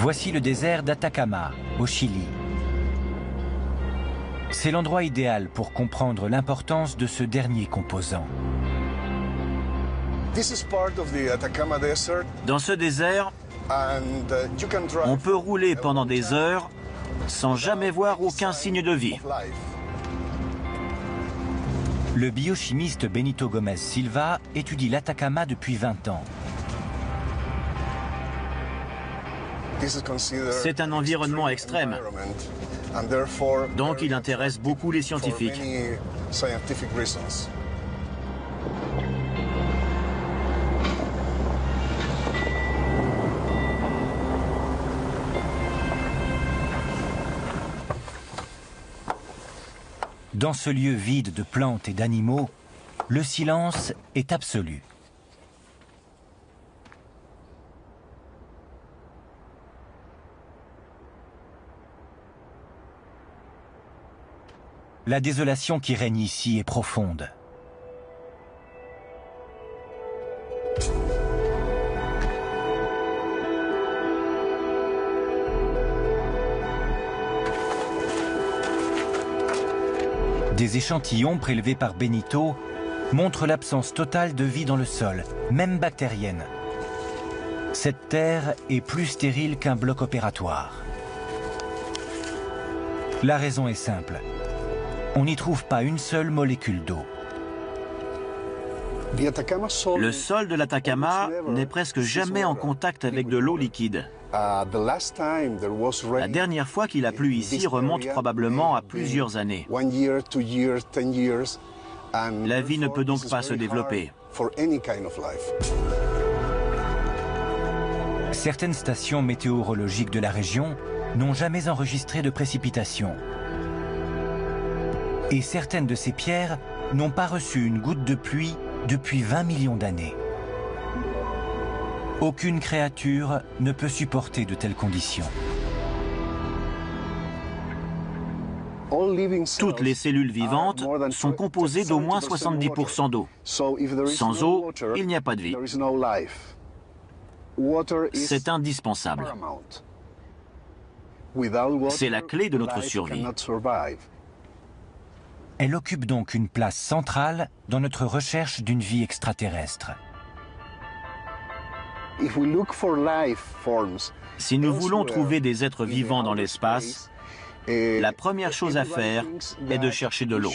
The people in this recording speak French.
Voici le désert d'Atacama, au Chili. C'est l'endroit idéal pour comprendre l'importance de ce dernier composant. Dans ce désert, on peut rouler pendant des heures sans jamais voir aucun signe de vie. Le biochimiste Benito Gomes Silva étudie l'Atacama depuis 20 ans. C'est un environnement extrême, donc il intéresse beaucoup les scientifiques. Dans ce lieu vide de plantes et d'animaux, le silence est absolu. La désolation qui règne ici est profonde. Des échantillons prélevés par Benito montrent l'absence totale de vie dans le sol, même bactérienne. Cette terre est plus stérile qu'un bloc opératoire. La raison est simple. On n'y trouve pas une seule molécule d'eau. Le sol de l'Atacama n'est presque jamais en contact avec de l'eau liquide. La dernière fois qu'il a plu ici remonte probablement à plusieurs années. La vie ne peut donc pas se développer. Certaines stations météorologiques de la région n'ont jamais enregistré de précipitations. Et certaines de ces pierres n'ont pas reçu une goutte de pluie depuis 20 millions d'années. Aucune créature ne peut supporter de telles conditions. Toutes les cellules vivantes sont composées d'au moins 70% d'eau. Sans eau, il n'y a pas de vie. C'est indispensable. C'est la clé de notre survie. Elle occupe donc une place centrale dans notre recherche d'une vie extraterrestre. Si nous voulons trouver des êtres vivants dans l'espace, la première chose à faire est de chercher de l'eau.